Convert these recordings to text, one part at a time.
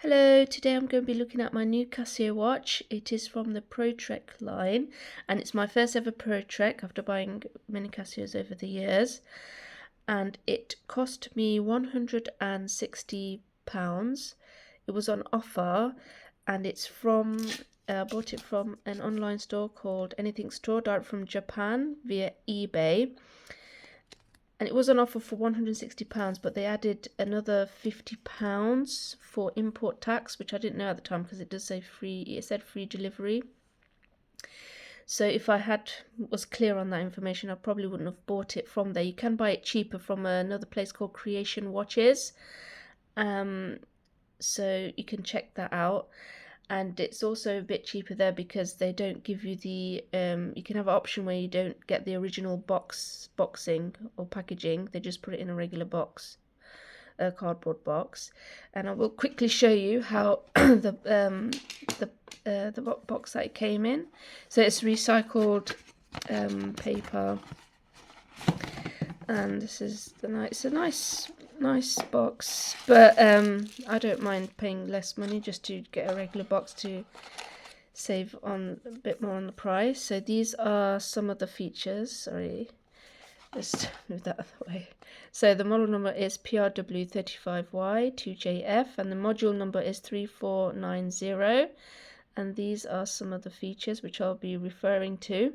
Hello, today I'm going to be looking at my new Casio watch. It is from the Protrek line and it's my first ever Protrek after buying many Casios over the years, and it cost me £160. It was on offer and it's from bought it from an online store called Anything Store, direct from Japan via eBay. And it was on offer for £160, but they added another £50 for import tax, which I didn't know at the time because it does say free. It said free delivery. So if I was clear on that information, I probably wouldn't have bought it from there. You can buy it cheaper from another place called Creation Watches. So you can check that out. And it's also a bit cheaper there because they don't give you the you can have an option where you don't get the original boxing or packaging. They just put it in a regular box, a cardboard box. And I will quickly show you how the box that it came in. So it's recycled paper, and this is it's a nice box, but I don't mind paying less money just to get a regular box to save on a bit more on the price. So these are some of the features. Sorry, just move that other way. So the model number is prw-35Y2JF and the module number is 3490, and these are some of the features which I'll be referring to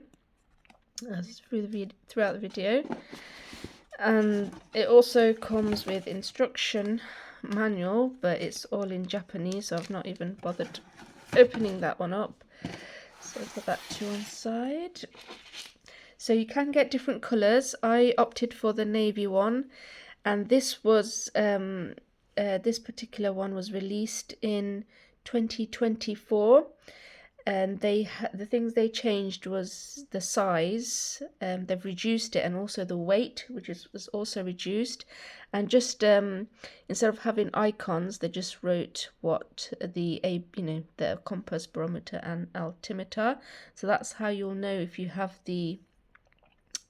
throughout the video. And it also comes with instruction manual, but it's all in Japanese, so I've not even bothered opening that one up. So put that to one side. So you can get different colours. I opted for the navy one, and this was this particular one was released in 2024. And the things they changed was the size. They've reduced it, and also the weight, which was also reduced. And just instead of having icons, they just wrote what the compass, barometer, and altimeter. So that's how you'll know if you have the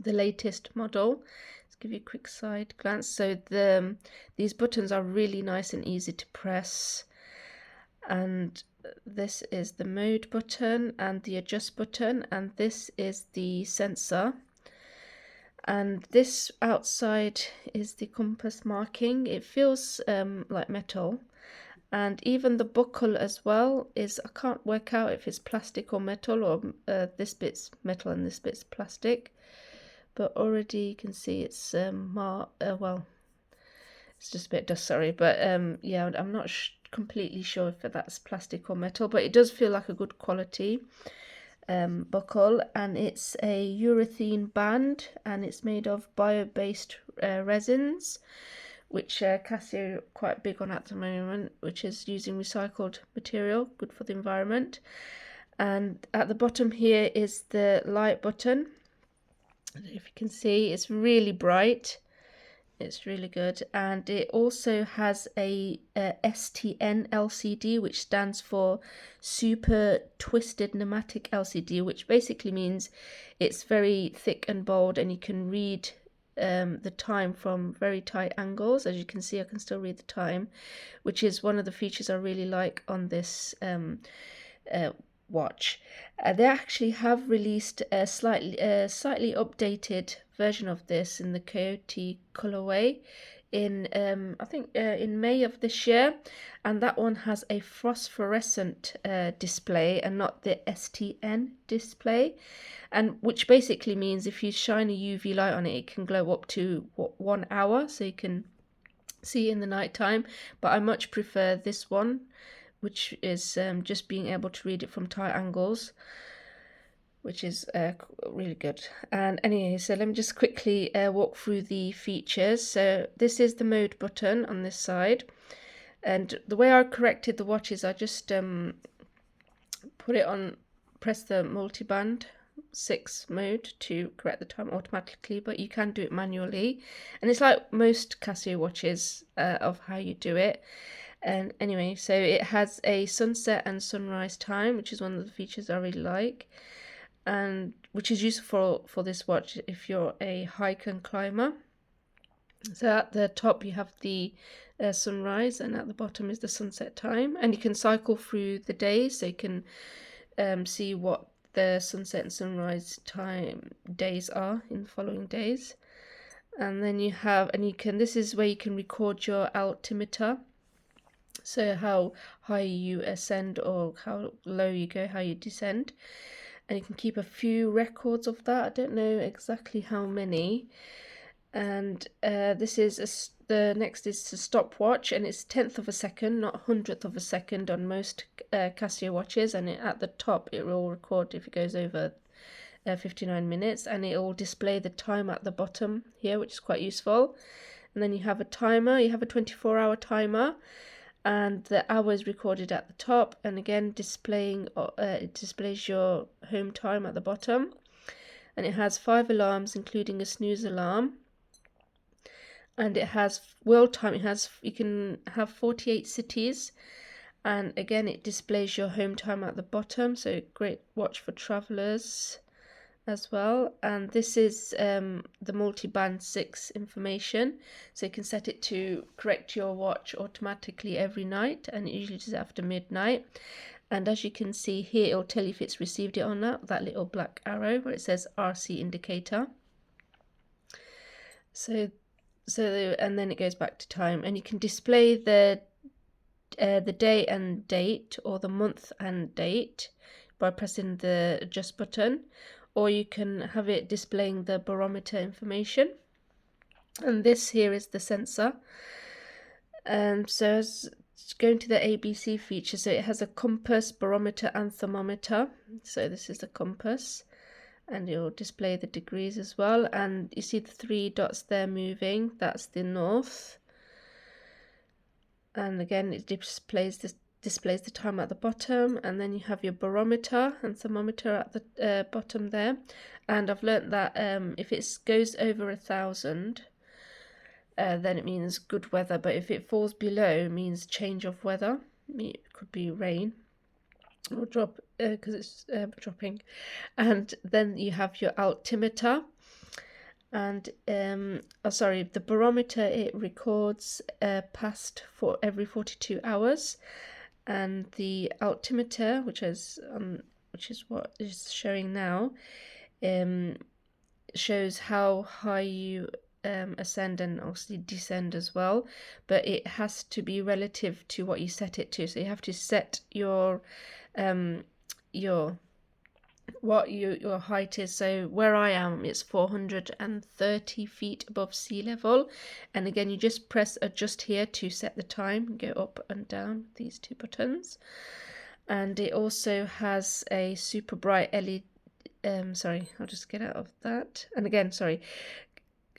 latest model. Let's give you a quick side glance. So these buttons are really nice and easy to press, and this is the mode button and the adjust button, and this is the sensor, and this outside is the compass marking. It feels like metal, and even the buckle as well is, I can't work out if it's plastic or metal, or this bit's metal and this bit's plastic, but already you can see it's well, it's just a bit dust, sorry, but yeah, I'm not completely sure if that's plastic or metal, but it does feel like a good quality buckle. And it's a urethane band, and it's made of bio-based resins, which Casio are quite big on at the moment, which is using recycled material, good for the environment. And at the bottom here is the light button. I don't know if you can see, it's really bright. It's really good, and it also has a STN LCD, which stands for Super Twisted Pneumatic LCD, which basically means it's very thick and bold, and you can read the time from very tight angles. As you can see, I can still read the time, which is one of the features I really like on this watch. They actually have released a slightly updated version of this in the Coyote colorway in I think in May of this year, and that one has a phosphorescent display and not the STN display, and which basically means if you shine a UV light on it, it can glow up to 1 hour, so you can see in the night time. But I much prefer this one, which is just being able to read it from tight angles, which is really good. And anyway, so let me just quickly walk through the features. So this is the mode button on this side, and the way I corrected the watch is I just put it on, press the multiband 6 mode to correct the time automatically, but you can do it manually, and it's like most Casio watches of how you do it. And anyway, so it has a sunset and sunrise time, which is one of the features I really like, and which is useful for this watch if you're a hiker and climber. So at the top you have the sunrise, and at the bottom is the sunset time, and you can cycle through the days, so you can see what the sunset and sunrise time days are in the following days. And then you have, and you can, this is where you can record your altimeter, so how high you ascend or how low you go, how you descend, and you can keep a few records of that. I don't know exactly how many. And this is the next is a stopwatch, and it's 1/10 of a second, not 100th of a second on most Casio watches, and at the top it will record if it goes over 59 minutes, and it will display the time at the bottom here, which is quite useful. And then you have a timer, you have a 24-hour timer, and the hours recorded at the top, and again displaying it displays your home time at the bottom. And it has 5 alarms including a snooze alarm, and it has world time. You can have 48 cities, and again it displays your home time at the bottom, so great watch for travelers as well. And this is the multi-band 6 information, so you can set it to correct your watch automatically every night, and it usually does it after midnight. And as you can see here, it'll tell you if it's received it or not, that little black arrow where it says RC indicator. So and then it goes back to time, and you can display the day and date, or the month and date, by pressing the adjust button, or you can have it displaying the barometer information. And this here is the sensor. So as going to the ABC feature, so it has a compass, barometer and thermometer. So this is the compass, and it will display the degrees as well. And you see the 3 dots there moving, that's the north. And again it displays the time at the bottom, and then you have your barometer and thermometer at the bottom there. And I've learnt that if it goes over 1,000, then it means good weather, but if it falls below, it means change of weather. It could be rain or drop, because it's dropping. And then you have your altimeter, and the barometer, it records past for every 42 hours, and the altimeter, which is what is showing now, shows how high you ascend and obviously descend as well, but it has to be relative to what you set it to. So you have to set your height is. So where I am, it's 430 feet above sea level, and again you just press adjust here to set the time, go up and down with these 2 buttons. And it also has a super bright LED. Sorry, I'll just get out of that. And again, sorry,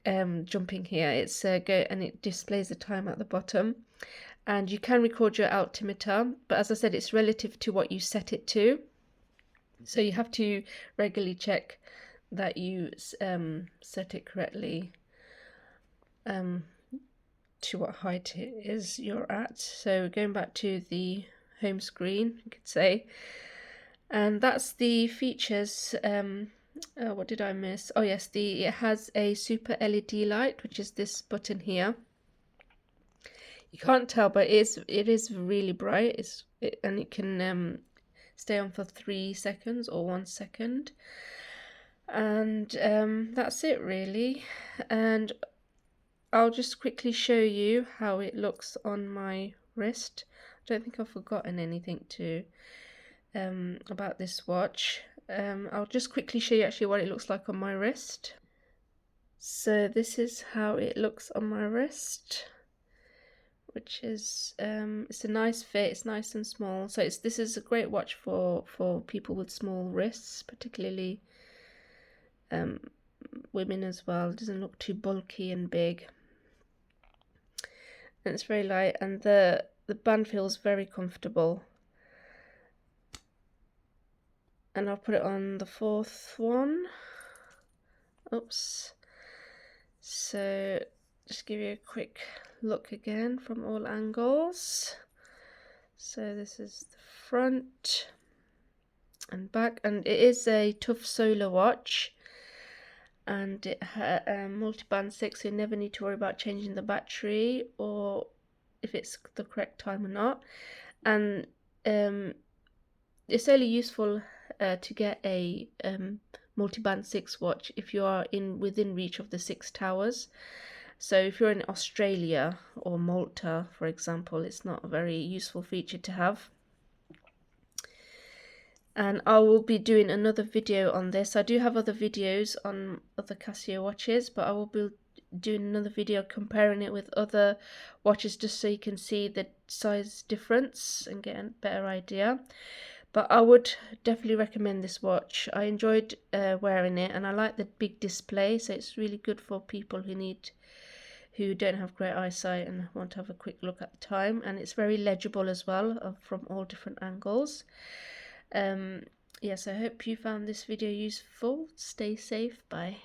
jumping here, it's and it displays the time at the bottom. And you can record your altimeter, but as I said, it's relative to what you set it to. So you have to regularly check that you set it correctly to what height it is you're at. So going back to the home screen, you could say, and that's the features. What did I miss? Oh yes, it has a super LED light, which is this button here. You can't tell, but it is really bright. And it can stay on for 3 seconds or 1 second. And that's it really. And I'll just quickly show you how it looks on my wrist. I don't think I've forgotten anything about this watch. I'll just quickly show you actually what it looks like on my wrist. So this is how it looks on my wrist, which is it's a nice fit, it's nice and small. So this is a great watch for people with small wrists, particularly women as well. It doesn't look too bulky and big, and it's very light, and the band feels very comfortable. And I'll put it on the 4th one. Oops. So just give you a quick look again from all angles. So this is the front and back, and it is a tough solar watch, and it had multiband 6, so you never need to worry about changing the battery or if it's the correct time or not. And it's only useful to get a multiband 6 watch if you are within reach of the 6 towers. So if you're in Australia or Malta, for example, it's not a very useful feature to have. And I will be doing another video on this. I do have other videos on other Casio watches, but I will be doing another video comparing it with other watches just so you can see the size difference and get a better idea. But I would definitely recommend this watch. I enjoyed wearing it, and I like the big display, so it's really good for people who don't have great eyesight and want to have a quick look at the time. And it's very legible as well, from all different angles. Yes, I hope you found this video useful. Stay safe. Bye.